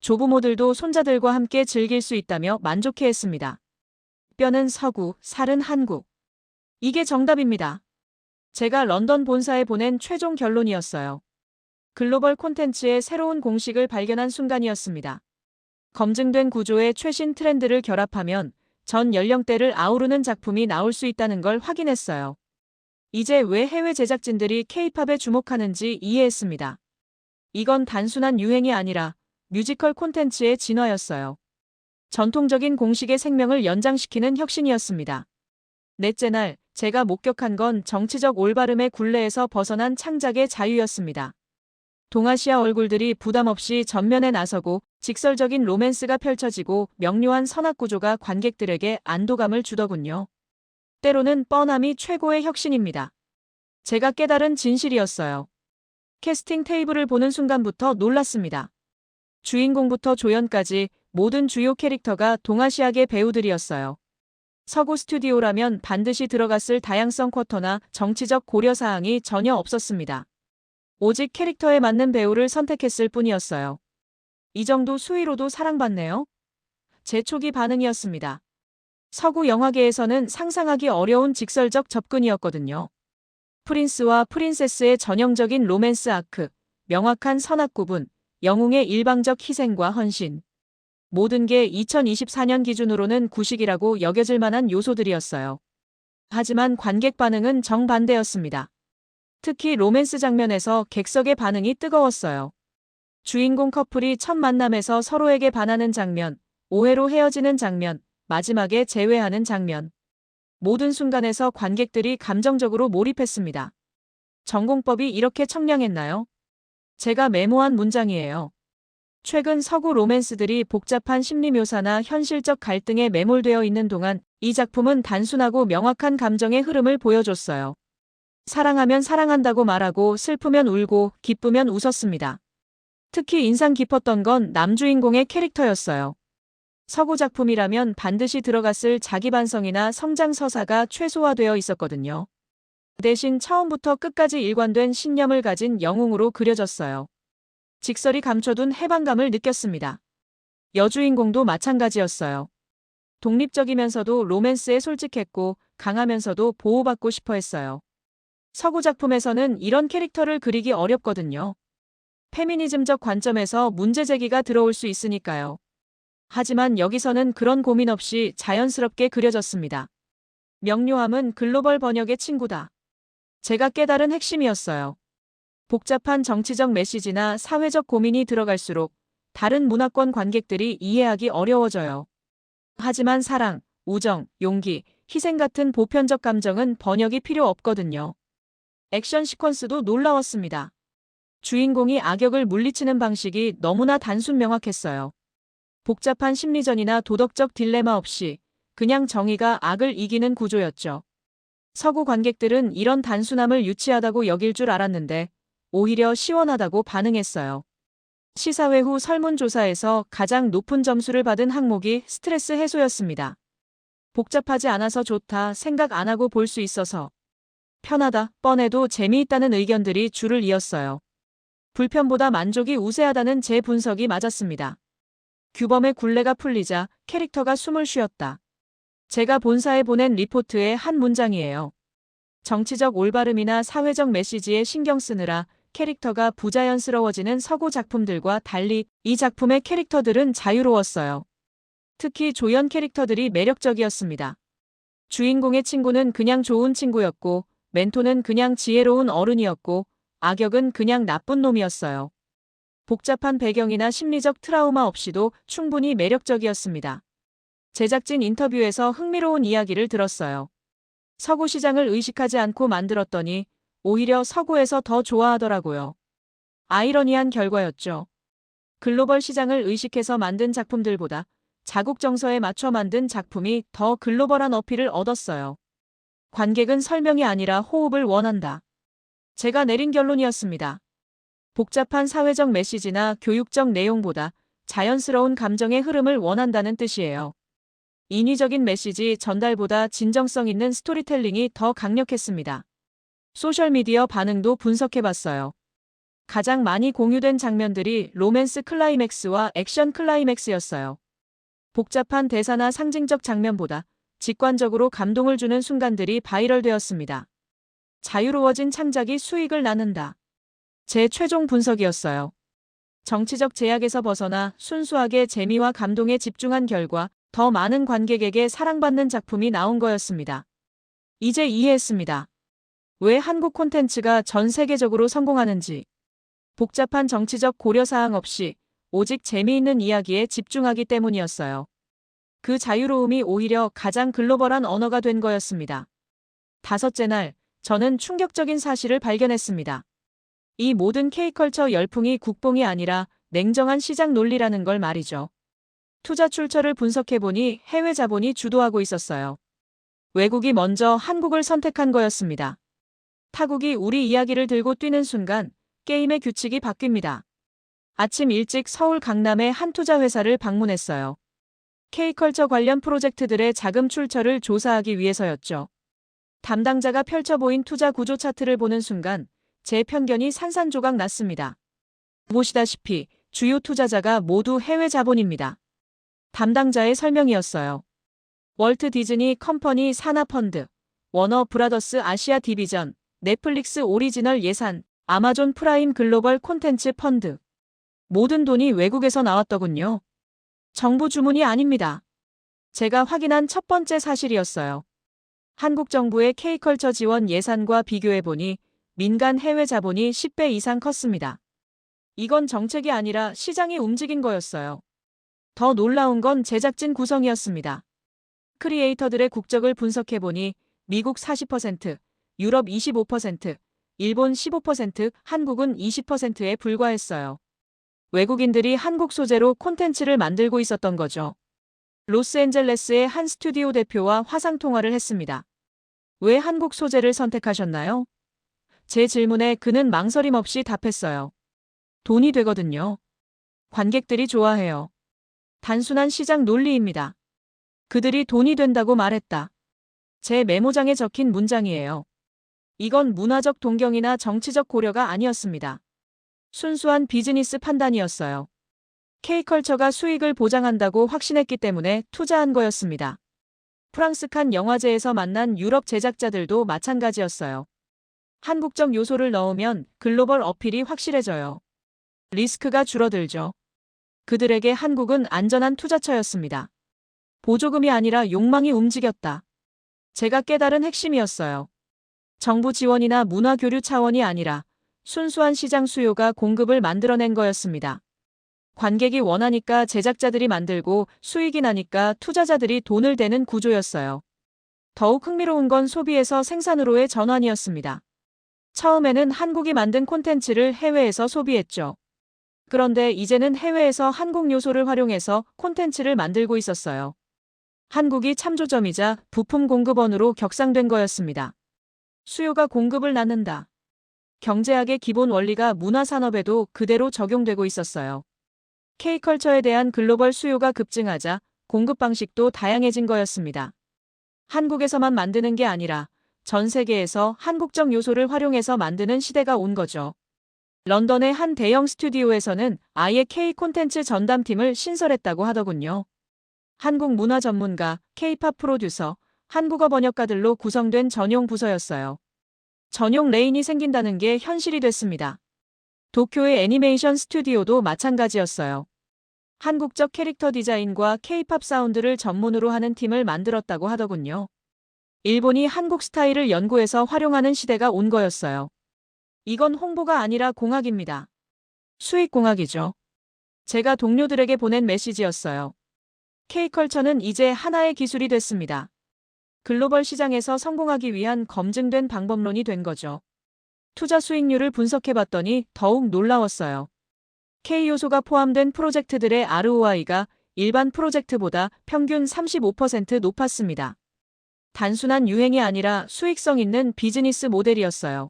조부모들도 손자들과 함께 즐길 수 있다며 만족해했습니다. 뼈는 서구, 살은 한국. 이게 정답입니다. 제가 런던 본사에 보낸 최종 결론이었어요. 글로벌 콘텐츠의 새로운 공식을 발견한 순간이었습니다. 검증된 구조의 최신 트렌드를 결합하면 전 연령대를 아우르는 작품이 나올 수 있다는 걸 확인했어요. 이제 왜 해외 제작진들이 K-팝에 주목하는지 이해했습니다. 이건 단순한 유행이 아니라 뮤지컬 콘텐츠의 진화였어요. 전통적인 공식의 생명을 연장시키는 혁신이었습니다. 넷째 날, 제가 목격한 건 정치적 올바름의 굴레에서 벗어난 창작의 자유였습니다. 동아시아 얼굴들이 부담 없이 전면에 나서고 직설적인 로맨스가 펼쳐지고 명료한 선악 구조가 관객들에게 안도감을 주더군요. 때로는 뻔함이 최고의 혁신입니다. 제가 깨달은 진실이었어요. 캐스팅 테이블을 보는 순간부터 놀랐습니다. 주인공부터 조연까지 모든 주요 캐릭터가 동아시아계 배우들이었어요. 서구 스튜디오라면 반드시 들어갔을 다양성 쿼터나 정치적 고려사항이 전혀 없었습니다. 오직 캐릭터에 맞는 배우를 선택했을 뿐이었어요. 이 정도 수위로도 사랑받네요. 제 초기 반응이었습니다. 서구 영화계에서는 상상하기 어려운 직설적 접근이었거든요. 프린스와 프린세스의 전형적인 로맨스 아크, 명확한 선악 구분, 영웅의 일방적 희생과 헌신. 모든 게 2024년 기준으로는 구식이라고 여겨질 만한 요소들이었어요. 하지만 관객 반응은 정반대였습니다. 특히 로맨스 장면에서 객석의 반응이 뜨거웠어요. 주인공 커플이 첫 만남에서 서로에게 반하는 장면, 오해로 헤어지는 장면, 마지막에 재회하는 장면. 모든 순간에서 관객들이 감정적으로 몰입했습니다. 전공법이 이렇게 청량했나요? 제가 메모한 문장이에요. 최근 서구 로맨스들이 복잡한 심리 묘사나 현실적 갈등에 매몰되어 있는 동안 이 작품은 단순하고 명확한 감정의 흐름을 보여줬어요. 사랑하면 사랑한다고 말하고 슬프면 울고 기쁘면 웃었습니다. 특히 인상 깊었던 건 남주인공의 캐릭터였어요. 서구 작품이라면 반드시 들어갔을 자기반성이나 성장 서사가 최소화되어 있었거든요. 대신 처음부터 끝까지 일관된 신념을 가진 영웅으로 그려졌어요. 직설이 감춰둔 해방감을 느꼈습니다. 여주인공도 마찬가지였어요. 독립적이면서도 로맨스에 솔직했고 강하면서도 보호받고 싶어 했어요. 서구 작품에서는 이런 캐릭터를 그리기 어렵거든요. 페미니즘적 관점에서 문제 제기가 들어올 수 있으니까요. 하지만 여기서는 그런 고민 없이 자연스럽게 그려졌습니다. 명료함은 글로벌 번역의 친구다. 제가 깨달은 핵심이었어요. 복잡한 정치적 메시지나 사회적 고민이 들어갈수록 다른 문화권 관객들이 이해하기 어려워져요. 하지만 사랑, 우정, 용기, 희생 같은 보편적 감정은 번역이 필요 없거든요. 액션 시퀀스도 놀라웠습니다. 주인공이 악역을 물리치는 방식이 너무나 단순 명확했어요. 복잡한 심리전이나 도덕적 딜레마 없이 그냥 정의가 악을 이기는 구조였죠. 서구 관객들은 이런 단순함을 유치하다고 여길 줄 알았는데 오히려 시원하다고 반응했어요. 시사회 후 설문조사에서 가장 높은 점수를 받은 항목이 스트레스 해소였습니다. 복잡하지 않아서 좋다, 생각 안 하고 볼 수 있어서 편하다, 뻔해도 재미있다는 의견들이 줄을 이었어요. 불편보다 만족이 우세하다는 제 분석이 맞았습니다. 규범의 굴레가 풀리자 캐릭터가 숨을 쉬었다. 제가 본사에 보낸 리포트의 한 문장이에요. 정치적 올바름이나 사회적 메시지에 신경 쓰느라 캐릭터가 부자연스러워지는 서구 작품들과 달리 이 작품의 캐릭터들은 자유로웠어요. 특히 조연 캐릭터들이 매력적이었습니다. 주인공의 친구는 그냥 좋은 친구였고, 멘토는 그냥 지혜로운 어른이었고, 악역은 그냥 나쁜 놈이었어요. 복잡한 배경이나 심리적 트라우마 없이도 충분히 매력적이었습니다. 제작진 인터뷰에서 흥미로운 이야기를 들었어요. 서구 시장을 의식하지 않고 만들었더니 오히려 서구에서 더 좋아하더라고요. 아이러니한 결과였죠. 글로벌 시장을 의식해서 만든 작품들보다 자국 정서에 맞춰 만든 작품이 더 글로벌한 어필을 얻었어요. 관객은 설명이 아니라 호흡을 원한다. 제가 내린 결론이었습니다. 복잡한 사회적 메시지나 교육적 내용보다 자연스러운 감정의 흐름을 원한다는 뜻이에요. 인위적인 메시지 전달보다 진정성 있는 스토리텔링이 더 강력했습니다. 소셜미디어 반응도 분석해봤어요. 가장 많이 공유된 장면들이 로맨스 클라이맥스와 액션 클라이맥스였어요. 복잡한 대사나 상징적 장면보다 직관적으로 감동을 주는 순간들이 바이럴되었습니다. 자유로워진 창작이 수익을 낳는다. 제 최종 분석이었어요. 정치적 제약에서 벗어나 순수하게 재미와 감동에 집중한 결과 더 많은 관객에게 사랑받는 작품이 나온 거였습니다. 이제 이해했습니다. 왜 한국 콘텐츠가 전 세계적으로 성공하는지. 복잡한 정치적 고려사항 없이 오직 재미있는 이야기에 집중하기 때문이었어요. 그 자유로움이 오히려 가장 글로벌한 언어가 된 거였습니다. 다섯째 날, 저는 충격적인 사실을 발견했습니다. 이 모든 K컬처 열풍이 국뽕이 아니라 냉정한 시장 논리라는 걸 말이죠. 투자 출처를 분석해보니 해외 자본이 주도하고 있었어요. 외국이 먼저 한국을 선택한 거였습니다. 타국이 우리 이야기를 들고 뛰는 순간 게임의 규칙이 바뀝니다. 아침 일찍 서울 강남의 한 투자 회사를 방문했어요. K컬처 관련 프로젝트들의 자금 출처를 조사하기 위해서였죠. 담당자가 펼쳐 보인 투자 구조 차트를 보는 순간 제 편견이 산산조각 났습니다. 보시다시피 주요 투자자가 모두 해외 자본입니다. 담당자의 설명이었어요. 월트 디즈니 컴퍼니 산하펀드, 워너 브라더스 아시아 디비전, 넷플릭스 오리지널 예산, 아마존 프라임 글로벌 콘텐츠 펀드. 모든 돈이 외국에서 나왔더군요. 정부 주문이 아닙니다. 제가 확인한 첫 번째 사실이었어요. 한국 정부의 K컬처 지원 예산과 비교해보니 민간 해외 자본이 10배 이상 컸습니다. 이건 정책이 아니라 시장이 움직인 거였어요. 더 놀라운 건 제작진 구성이었습니다. 크리에이터들의 국적을 분석해보니 미국 40%, 유럽 25%, 일본 15%, 한국은 20%에 불과했어요. 외국인들이 한국 소재로 콘텐츠를 만들고 있었던 거죠. 로스앤젤레스의 한 스튜디오 대표와 화상통화를 했습니다. 왜 한국 소재를 선택하셨나요? 제 질문에 그는 망설임 없이 답했어요. 돈이 되거든요. 관객들이 좋아해요. 단순한 시장 논리입니다. 그들이 돈이 된다고 말했다. 제 메모장에 적힌 문장이에요. 이건 문화적 동경이나 정치적 고려가 아니었습니다. 순수한 비즈니스 판단이었어요. K컬처가 수익을 보장한다고 확신했기 때문에 투자한 거였습니다. 프랑스 칸 영화제에서 만난 유럽 제작자들도 마찬가지였어요. 한국적 요소를 넣으면 글로벌 어필이 확실해져요. 리스크가 줄어들죠. 그들에게 한국은 안전한 투자처였습니다. 보조금이 아니라 욕망이 움직였다. 제가 깨달은 핵심이었어요. 정부 지원이나 문화 교류 차원이 아니라 순수한 시장 수요가 공급을 만들어낸 거였습니다. 관객이 원하니까 제작자들이 만들고 수익이 나니까 투자자들이 돈을 대는 구조였어요. 더욱 흥미로운 건 소비에서 생산으로의 전환이었습니다. 처음에는 한국이 만든 콘텐츠를 해외에서 소비했죠. 그런데 이제는 해외에서 한국 요소를 활용해서 콘텐츠를 만들고 있었어요. 한국이 참조점이자 부품 공급원으로 격상된 거였습니다. 수요가 공급을 낳는다. 경제학의 기본 원리가 문화산업에도 그대로 적용되고 있었어요. K컬처에 대한 글로벌 수요가 급증하자 공급 방식도 다양해진 거였습니다. 한국에서만 만드는 게 아니라 전 세계에서 한국적 요소를 활용해서 만드는 시대가 온 거죠. 런던의 한 대형 스튜디오에서는 아예 K 콘텐츠 전담팀을 신설했다고 하더군요. 한국 문화 전문가, K-팝 프로듀서, 한국어 번역가들로 구성된 전용 부서였어요. 전용 레인이 생긴다는 게 현실이 됐습니다. 도쿄의 애니메이션 스튜디오도 마찬가지였어요. 한국적 캐릭터 디자인과 K-팝 사운드를 전문으로 하는 팀을 만들었다고 하더군요. 일본이 한국 스타일을 연구해서 활용하는 시대가 온 거였어요. 이건 홍보가 아니라 공학입니다. 수익 공학이죠. 제가 동료들에게 보낸 메시지였어요. K컬처는 이제 하나의 기술이 됐습니다. 글로벌 시장에서 성공하기 위한 검증된 방법론이 된 거죠. 투자 수익률을 분석해봤더니 더욱 놀라웠어요. K 요소가 포함된 프로젝트들의 ROI가 일반 프로젝트보다 평균 35% 높았습니다. 단순한 유행이 아니라 수익성 있는 비즈니스 모델이었어요.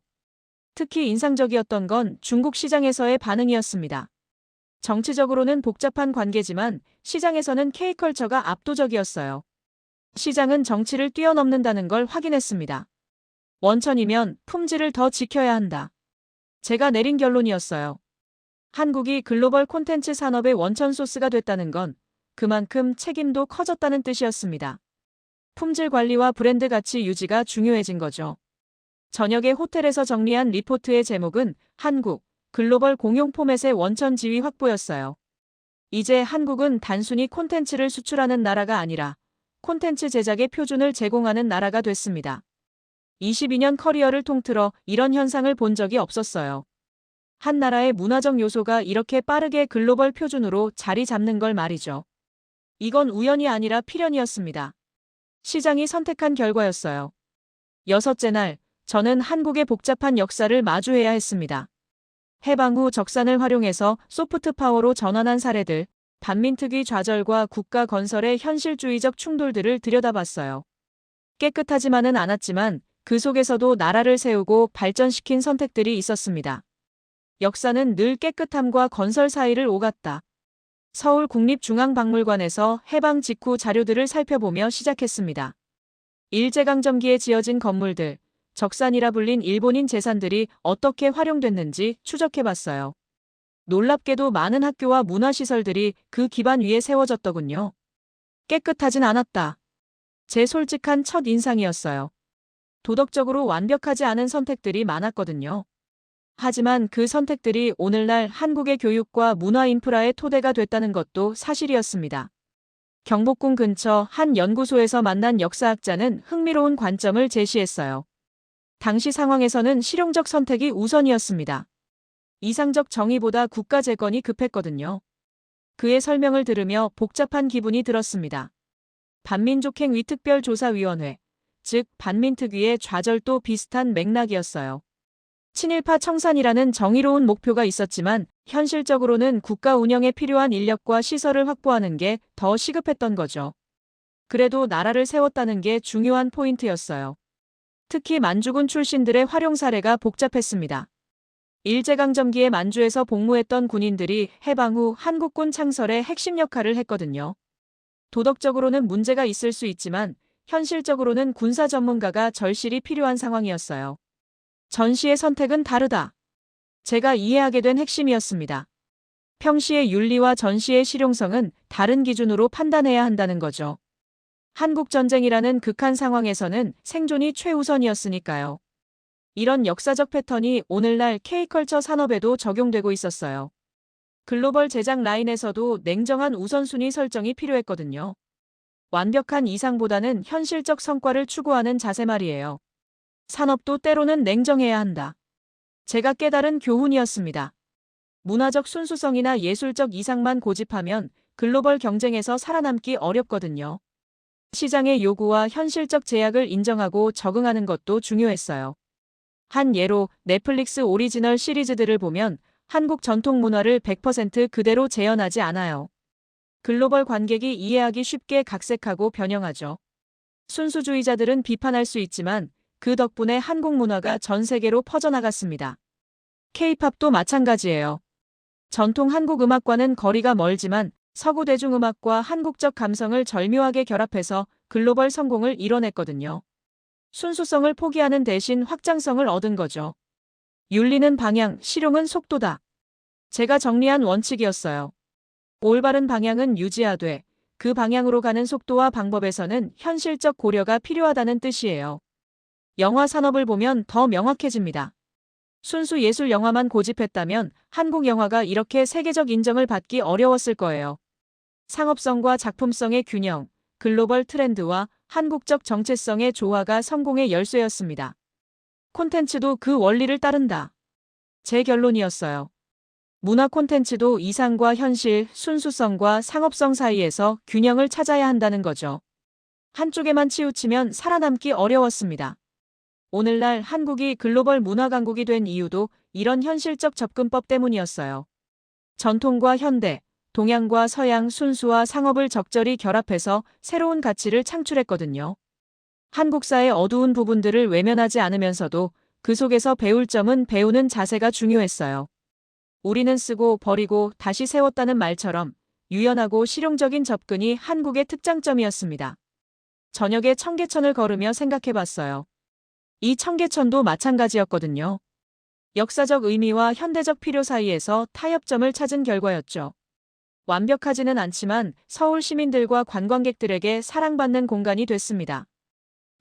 특히 인상적이었던 건 중국 시장에서의 반응이었습니다. 정치적으로는 복잡한 관계지만 시장에서는 K컬처가 압도적이었어요. 시장은 정치를 뛰어넘는다는 걸 확인했습니다. 원천이면 품질을 더 지켜야 한다. 제가 내린 결론이었어요. 한국이 글로벌 콘텐츠 산업의 원천 소스가 됐다는 건 그만큼 책임도 커졌다는 뜻이었습니다. 품질 관리와 브랜드 가치 유지가 중요해진 거죠. 저녁에 호텔에서 정리한 리포트의 제목은 한국, 글로벌 공용 포맷의 원천 지위 확보였어요. 이제 한국은 단순히 콘텐츠를 수출하는 나라가 아니라 콘텐츠 제작의 표준을 제공하는 나라가 됐습니다. 22년 커리어를 통틀어 이런 현상을 본 적이 없었어요. 한 나라의 문화적 요소가 이렇게 빠르게 글로벌 표준으로 자리 잡는 걸 말이죠. 이건 우연이 아니라 필연이었습니다. 시장이 선택한 결과였어요. 여섯째 날, 저는 한국의 복잡한 역사를 마주해야 했습니다. 해방 후 적산을 활용해서 소프트 파워로 전환한 사례들, 반민특위 좌절과 국가 건설의 현실주의적 충돌들을 들여다봤어요. 깨끗하지만은 않았지만 그 속에서도 나라를 세우고 발전시킨 선택들이 있었습니다. 역사는 늘 깨끗함과 건설 사이를 오갔다. 서울국립중앙박물관에서 해방 직후 자료들을 살펴보며 시작했습니다. 일제강점기에 지어진 건물들, 적산이라 불린 일본인 재산들이 어떻게 활용됐는지 추적해봤어요. 놀랍게도 많은 학교와 문화시설들이 그 기반 위에 세워졌더군요. 깨끗하진 않았다. 제 솔직한 첫 인상이었어요. 도덕적으로 완벽하지 않은 선택들이 많았거든요. 하지만 그 선택들이 오늘날 한국의 교육과 문화 인프라의 토대가 됐다는 것도 사실이었습니다. 경복궁 근처 한 연구소에서 만난 역사학자는 흥미로운 관점을 제시했어요. 당시 상황에서는 실용적 선택이 우선이었습니다. 이상적 정의보다 국가 재건이 급했거든요. 그의 설명을 들으며 복잡한 기분이 들었습니다. 반민족행 위특별조사위원회, 즉 반민특위의 좌절도 비슷한 맥락이었어요. 친일파 청산이라는 정의로운 목표가 있었지만 현실적으로는 국가 운영에 필요한 인력과 시설을 확보하는 게 더 시급했던 거죠. 그래도 나라를 세웠다는 게 중요한 포인트였어요. 특히 만주군 출신들의 활용 사례가 복잡했습니다. 일제강점기에 만주에서 복무했던 군인들이 해방 후 한국군 창설의 핵심 역할을 했거든요. 도덕적으로는 문제가 있을 수 있지만 현실적으로는 군사 전문가가 절실히 필요한 상황이었어요. 전시의 선택은 다르다. 제가 이해하게 된 핵심이었습니다. 평시의 윤리와 전시의 실용성은 다른 기준으로 판단해야 한다는 거죠. 한국전쟁이라는 극한 상황에서는 생존이 최우선이었으니까요. 이런 역사적 패턴이 오늘날 K컬처 산업에도 적용되고 있었어요. 글로벌 제작 라인에서도 냉정한 우선순위 설정이 필요했거든요. 완벽한 이상보다는 현실적 성과를 추구하는 자세 말이에요. 산업도 때로는 냉정해야 한다. 제가 깨달은 교훈이었습니다. 문화적 순수성이나 예술적 이상만 고집하면 글로벌 경쟁에서 살아남기 어렵거든요. 시장의 요구와 현실적 제약을 인정하고 적응하는 것도 중요했어요. 한 예로 넷플릭스 오리지널 시리즈들을 보면 한국 전통 문화를 100% 그대로 재현하지 않아요. 글로벌 관객이 이해하기 쉽게 각색하고 변형하죠. 순수주의자들은 비판할 수 있지만 그 덕분에 한국 문화가 전 세계로 퍼져나갔습니다. K-팝도 마찬가지예요. 전통 한국 음악과는 거리가 멀지만 서구 대중음악과 한국적 감성을 절묘하게 결합해서 글로벌 성공을 이뤄냈거든요. 순수성을 포기하는 대신 확장성을 얻은 거죠. 윤리는 방향, 실용은 속도다. 제가 정리한 원칙이었어요. 올바른 방향은 유지하되 그 방향으로 가는 속도와 방법에서는 현실적 고려가 필요하다는 뜻이에요. 영화 산업을 보면 더 명확해집니다. 순수 예술 영화만 고집했다면 한국 영화가 이렇게 세계적 인정을 받기 어려웠을 거예요. 상업성과 작품성의 균형, 글로벌 트렌드와 한국적 정체성의 조화가 성공의 열쇠였습니다. 콘텐츠도 그 원리를 따른다. 제 결론이었어요. 문화 콘텐츠도 이상과 현실, 순수성과 상업성 사이에서 균형을 찾아야 한다는 거죠. 한쪽에만 치우치면 살아남기 어려웠습니다. 오늘날 한국이 글로벌 문화 강국이 된 이유도 이런 현실적 접근법 때문이었어요. 전통과 현대, 동양과 서양 순수와 상업을 적절히 결합해서 새로운 가치를 창출했거든요. 한국사의 어두운 부분들을 외면하지 않으면서도 그 속에서 배울 점은 배우는 자세가 중요했어요. 우리는 쓰고 버리고 다시 세웠다는 말처럼 유연하고 실용적인 접근이 한국의 특장점이었습니다. 저녁에 청계천을 걸으며 생각해봤어요. 이 청계천도 마찬가지였거든요. 역사적 의미와 현대적 필요 사이에서 타협점을 찾은 결과였죠. 완벽하지는 않지만 서울 시민들과 관광객들에게 사랑받는 공간이 됐습니다.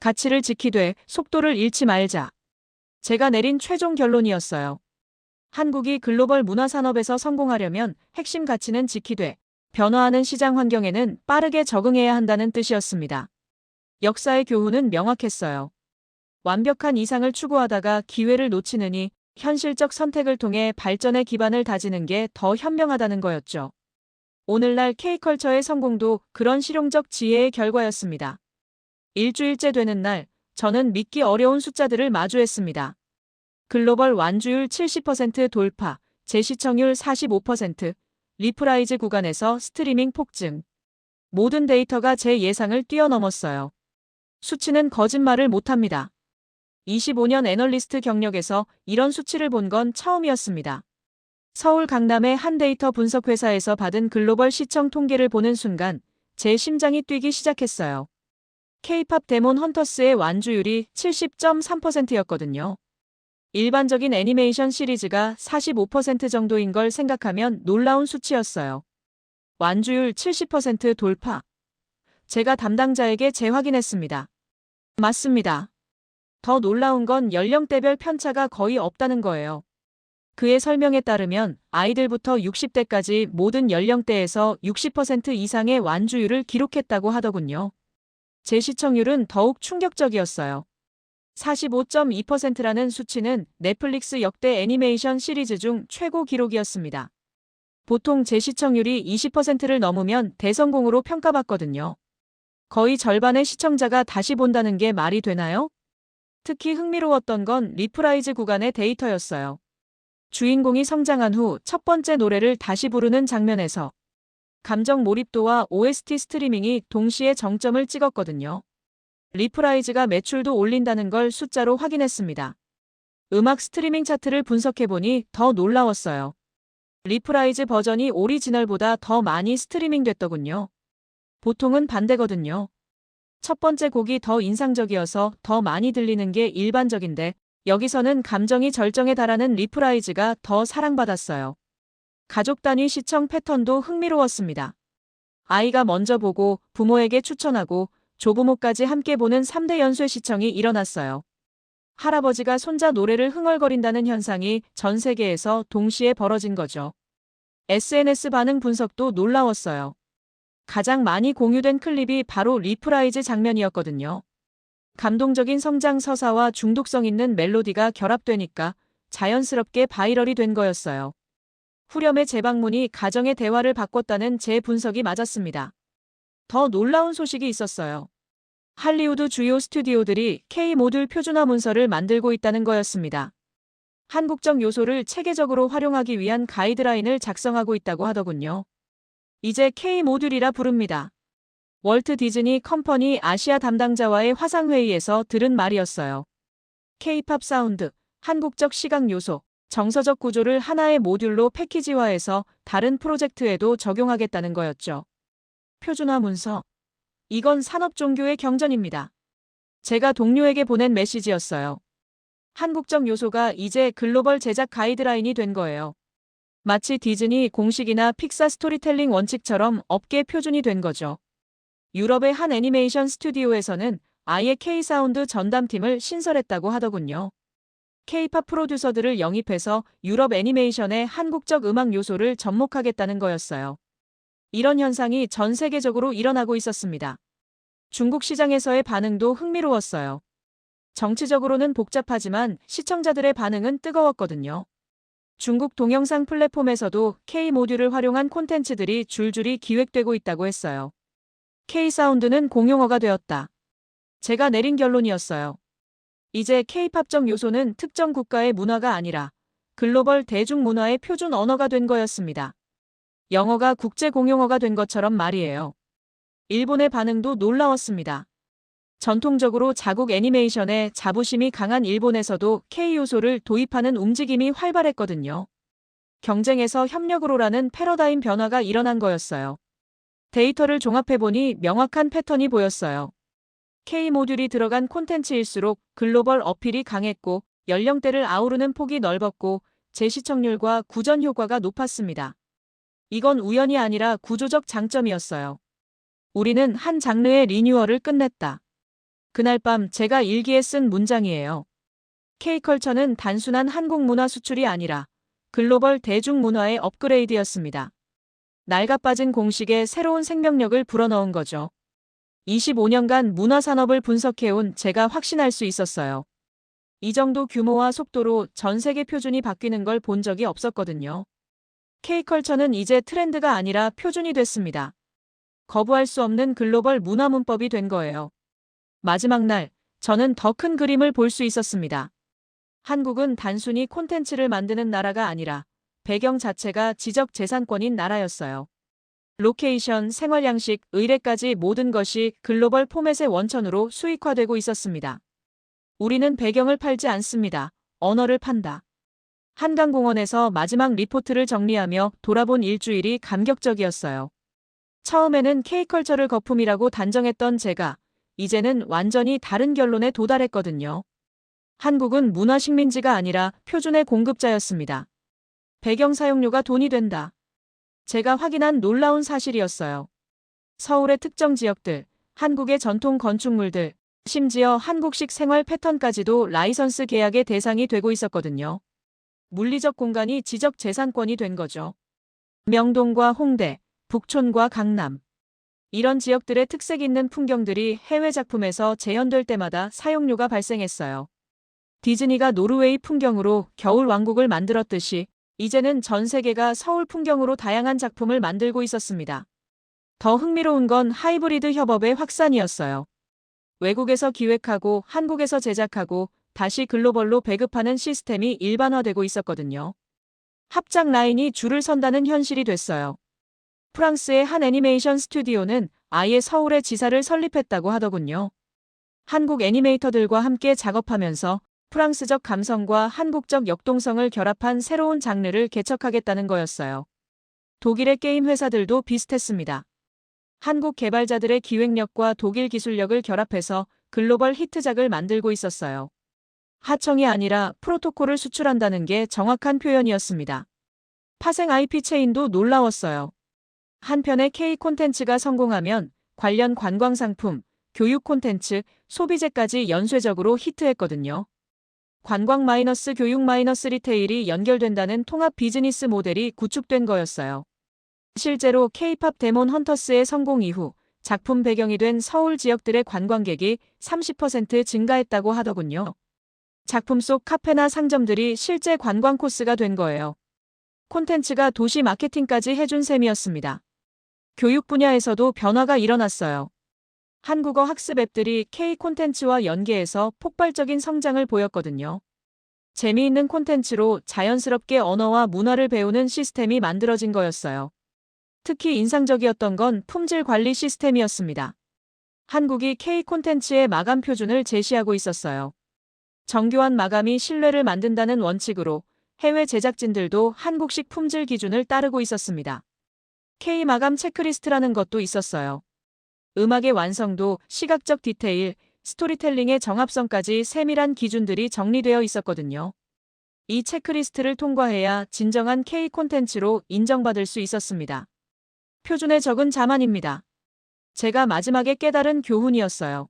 가치를 지키되 속도를 잃지 말자. 제가 내린 최종 결론이었어요. 한국이 글로벌 문화산업에서 성공하려면 핵심 가치는 지키되 변화하는 시장 환경에는 빠르게 적응해야 한다는 뜻이었습니다. 역사의 교훈은 명확했어요. 완벽한 이상을 추구하다가 기회를 놓치느니 현실적 선택을 통해 발전의 기반을 다지는 게 더 현명하다는 거였죠. 오늘날 K컬처의 성공도 그런 실용적 지혜의 결과였습니다. 일주일째 되는 날, 저는 믿기 어려운 숫자들을 마주했습니다. 글로벌 완주율 70% 돌파, 재시청률 45%, 리프라이즈 구간에서 스트리밍 폭증. 모든 데이터가 제 예상을 뛰어넘었어요. 수치는 거짓말을 못합니다. 25년 애널리스트 경력에서 이런 수치를 본 건 처음이었습니다. 서울 강남의 한 데이터 분석 회사에서 받은 글로벌 시청 통계를 보는 순간 제 심장이 뛰기 시작했어요. K-팝 데몬 헌터스의 완주율이 70.3%였거든요. 일반적인 애니메이션 시리즈가 45% 정도인 걸 생각하면 놀라운 수치였어요. 완주율 70% 돌파. 제가 담당자에게 재확인했습니다. 맞습니다. 더 놀라운 건 연령대별 편차가 거의 없다는 거예요. 그의 설명에 따르면 아이들부터 60대까지 모든 연령대에서 60% 이상의 완주율을 기록했다고 하더군요. 제 시청률은 더욱 충격적이었어요. 45.2%라는 수치는 넷플릭스 역대 애니메이션 시리즈 중 최고 기록이었습니다. 보통 제 시청률이 20%를 넘으면 대성공으로 평가받거든요. 거의 절반의 시청자가 다시 본다는 게 말이 되나요? 특히 흥미로웠던 건 리프라이즈 구간의 데이터였어요. 주인공이 성장한 후 첫 번째 노래를 다시 부르는 장면에서 감정 몰입도와 OST 스트리밍이 동시에 정점을 찍었거든요. 리프라이즈가 매출도 올린다는 걸 숫자로 확인했습니다. 음악 스트리밍 차트를 분석해보니 더 놀라웠어요. 리프라이즈 버전이 오리지널보다 더 많이 스트리밍 됐더군요. 보통은 반대거든요. 첫 번째 곡이 더 인상적이어서 더 많이 들리는 게 일반적인데 여기서는 감정이 절정에 달하는 리프라이즈가 더 사랑받았어요. 가족 단위 시청 패턴도 흥미로웠습니다. 아이가 먼저 보고 부모에게 추천하고 조부모까지 함께 보는 3대 연쇄 시청이 일어났어요. 할아버지가 손자 노래를 흥얼거린다는 현상이 전 세계에서 동시에 벌어진 거죠. SNS 반응 분석도 놀라웠어요. 가장 많이 공유된 클립이 바로 리프라이즈 장면이었거든요. 감동적인 성장 서사와 중독성 있는 멜로디가 결합되니까 자연스럽게 바이럴이 된 거였어요. 후렴의 재방문이 가정의 대화를 바꿨다는 제 분석이 맞았습니다. 더 놀라운 소식이 있었어요. 할리우드 주요 스튜디오들이 K-모듈 표준화 문서를 만들고 있다는 거였습니다. 한국적 요소를 체계적으로 활용하기 위한 가이드라인을 작성하고 있다고 하더군요. 이제 K-모듈이라 부릅니다. 월트 디즈니 컴퍼니 아시아 담당자와의 화상회의에서 들은 말이었어요. K-팝 사운드, 한국적 시각 요소, 정서적 구조를 하나의 모듈로 패키지화해서 다른 프로젝트에도 적용하겠다는 거였죠. 표준화 문서. 이건 산업 종교의 경전입니다. 제가 동료에게 보낸 메시지였어요. 한국적 요소가 이제 글로벌 제작 가이드라인이 된 거예요. 마치 디즈니 공식이나 픽사 스토리텔링 원칙처럼 업계 표준이 된 거죠. 유럽의 한 애니메이션 스튜디오에서는 아예 K-사운드 전담팀을 신설했다고 하더군요. K-팝 프로듀서들을 영입해서 유럽 애니메이션의 한국적 음악 요소를 접목하겠다는 거였어요. 이런 현상이 전 세계적으로 일어나고 있었습니다. 중국 시장에서의 반응도 흥미로웠어요. 정치적으로는 복잡하지만 시청자들의 반응은 뜨거웠거든요. 중국 동영상 플랫폼에서도 K-모듈을 활용한 콘텐츠들이 줄줄이 기획되고 있다고 했어요. K-사운드는 공용어가 되었다. 제가 내린 결론이었어요. 이제 K-팝적 요소는 특정 국가의 문화가 아니라 글로벌 대중문화의 표준 언어가 된 거였습니다. 영어가 국제 공용어가 된 것처럼 말이에요. 일본의 반응도 놀라웠습니다. 전통적으로 자국 애니메이션에 자부심이 강한 일본에서도 K-요소를 도입하는 움직임이 활발했거든요. 경쟁에서 협력으로라는 패러다임 변화가 일어난 거였어요. 데이터를 종합해보니 명확한 패턴이 보였어요. K-모듈이 들어간 콘텐츠일수록 글로벌 어필이 강했고 연령대를 아우르는 폭이 넓었고 재시청률과 구전 효과가 높았습니다. 이건 우연이 아니라 구조적 장점이었어요. 우리는 한 장르의 리뉴얼을 끝냈다. 그날 밤 제가 일기에 쓴 문장이에요. K-컬처는 단순한 한국 문화 수출이 아니라 글로벌 대중문화의 업그레이드였습니다. 낡아빠진 공식에 새로운 생명력을 불어넣은 거죠. 25년간 문화산업을 분석해온 제가 확신할 수 있었어요. 이 정도 규모와 속도로 전 세계 표준이 바뀌는 걸 본 적이 없었거든요. K-컬처는 이제 트렌드가 아니라 표준이 됐습니다. 거부할 수 없는 글로벌 문화 문법이 된 거예요. 마지막 날, 저는 더 큰 그림을 볼 수 있었습니다. 한국은 단순히 콘텐츠를 만드는 나라가 아니라 배경 자체가 지적 재산권인 나라였어요. 로케이션, 생활 양식, 의례까지 모든 것이 글로벌 포맷의 원천으로 수익화되고 있었습니다. 우리는 배경을 팔지 않습니다. 언어를 판다. 한강공원에서 마지막 리포트를 정리하며 돌아본 일주일이 감격적이었어요. 처음에는 K-컬처를 거품이라고 단정했던 제가 이제는 완전히 다른 결론에 도달했거든요. 한국은 문화 식민지가 아니라 표준의 공급자였습니다. 배경 사용료가 돈이 된다. 제가 확인한 놀라운 사실이었어요. 서울의 특정 지역들, 한국의 전통 건축물들, 심지어 한국식 생활 패턴까지도 라이선스 계약의 대상이 되고 있었거든요. 물리적 공간이 지적 재산권이 된 거죠. 명동과 홍대, 북촌과 강남. 이런 지역들의 특색 있는 풍경들이 해외 작품에서 재현될 때마다 사용료가 발생했어요. 디즈니가 노르웨이 풍경으로 겨울 왕국을 만들었듯이 이제는 전 세계가 서울 풍경으로 다양한 작품을 만들고 있었습니다. 더 흥미로운 건 하이브리드 협업의 확산이었어요. 외국에서 기획하고 한국에서 제작하고 다시 글로벌로 배급하는 시스템이 일반화되고 있었거든요. 합작 라인이 줄을 선다는 현실이 됐어요. 프랑스의 한 애니메이션 스튜디오는 아예 서울에 지사를 설립했다고 하더군요. 한국 애니메이터들과 함께 작업하면서 프랑스적 감성과 한국적 역동성을 결합한 새로운 장르를 개척하겠다는 거였어요. 독일의 게임 회사들도 비슷했습니다. 한국 개발자들의 기획력과 독일 기술력을 결합해서 글로벌 히트작을 만들고 있었어요. 하청이 아니라 프로토콜을 수출한다는 게 정확한 표현이었습니다. 파생 IP 체인도 놀라웠어요. 한편의 K 콘텐츠가 성공하면 관련 관광 상품, 교육 콘텐츠, 소비재까지 연쇄적으로 히트했거든요. 관광 마이너스 교육 마이너스 리테일이 연결된다는 통합 비즈니스 모델이 구축된 거였어요. 실제로 K-팝 데몬 헌터스의 성공 이후 작품 배경이 된 서울 지역들의 관광객이 30% 증가했다고 하더군요. 작품 속 카페나 상점들이 실제 관광 코스가 된 거예요. 콘텐츠가 도시 마케팅까지 해준 셈이었습니다. 교육 분야에서도 변화가 일어났어요. 한국어 학습 앱들이 K 콘텐츠와 연계해서 폭발적인 성장을 보였거든요. 재미있는 콘텐츠로 자연스럽게 언어와 문화를 배우는 시스템이 만들어진 거였어요. 특히 인상적이었던 건 품질 관리 시스템이었습니다. 한국이 K 콘텐츠의 마감 표준을 제시하고 있었어요. 정교한 마감이 신뢰를 만든다는 원칙으로 해외 제작진들도 한국식 품질 기준을 따르고 있었습니다. K 마감 체크리스트라는 것도 있었어요. 음악의 완성도, 시각적 디테일, 스토리텔링의 정합성까지 세밀한 기준들이 정리되어 있었거든요. 이 체크리스트를 통과해야 진정한 K 콘텐츠로 인정받을 수 있었습니다. 표준에 적은 자만입니다. 제가 마지막에 깨달은 교훈이었어요.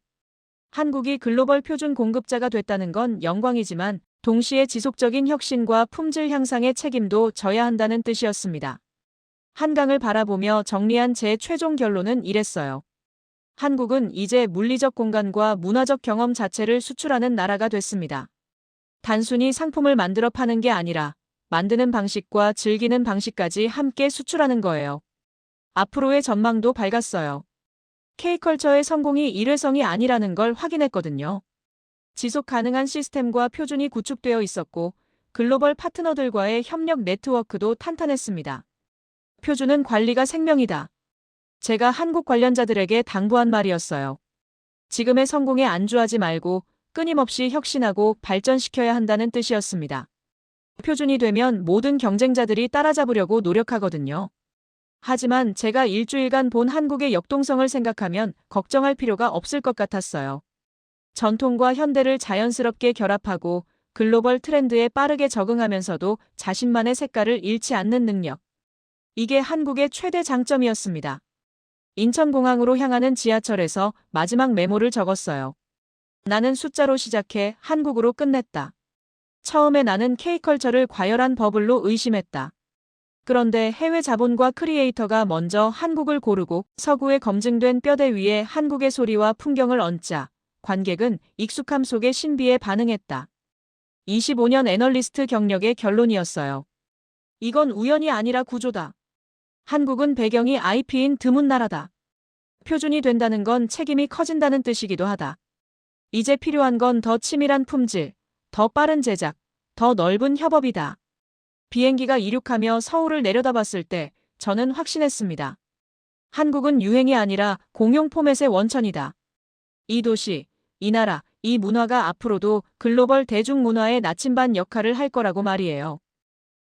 한국이 글로벌 표준 공급자가 됐다는 건 영광이지만 동시에 지속적인 혁신과 품질 향상의 책임도 져야 한다는 뜻이었습니다. 한강을 바라보며 정리한 제 최종 결론은 이랬어요. 한국은 이제 물리적 공간과 문화적 경험 자체를 수출하는 나라가 됐습니다. 단순히 상품을 만들어 파는 게 아니라 만드는 방식과 즐기는 방식까지 함께 수출하는 거예요. 앞으로의 전망도 밝았어요. K컬처의 성공이 일회성이 아니라는 걸 확인했거든요. 지속 가능한 시스템과 표준이 구축되어 있었고 글로벌 파트너들과의 협력 네트워크도 탄탄했습니다. 표준은 관리가 생명이다. 제가 한국 관련자들에게 당부한 말이었어요. 지금의 성공에 안주하지 말고 끊임없이 혁신하고 발전시켜야 한다는 뜻이었습니다. 표준이 되면 모든 경쟁자들이 따라잡으려고 노력하거든요. 하지만 제가 일주일간 본 한국의 역동성을 생각하면 걱정할 필요가 없을 것 같았어요. 전통과 현대를 자연스럽게 결합하고 글로벌 트렌드에 빠르게 적응하면서도 자신만의 색깔을 잃지 않는 능력. 이게 한국의 최대 장점이었습니다. 인천공항으로 향하는 지하철에서 마지막 메모를 적었어요. 나는 숫자로 시작해 한국으로 끝냈다. 처음에 나는 K컬처를 과열한 버블로 의심했다. 그런데 해외 자본과 크리에이터가 먼저 한국을 고르고 서구에 검증된 뼈대 위에 한국의 소리와 풍경을 얹자 관객은 익숙함 속에 신비에 반응했다. 25년 애널리스트 경력의 결론이었어요. 이건 우연이 아니라 구조다. 한국은 배경이 IP인 드문 나라다. 표준이 된다는 건 책임이 커진다는 뜻이기도 하다. 이제 필요한 건 더 치밀한 품질, 더 빠른 제작, 더 넓은 협업이다. 비행기가 이륙하며 서울을 내려다봤을 때 저는 확신했습니다. 한국은 유행이 아니라 공용 포맷의 원천이다. 이 도시, 이 나라, 이 문화가 앞으로도 글로벌 대중문화의 나침반 역할을 할 거라고 말이에요.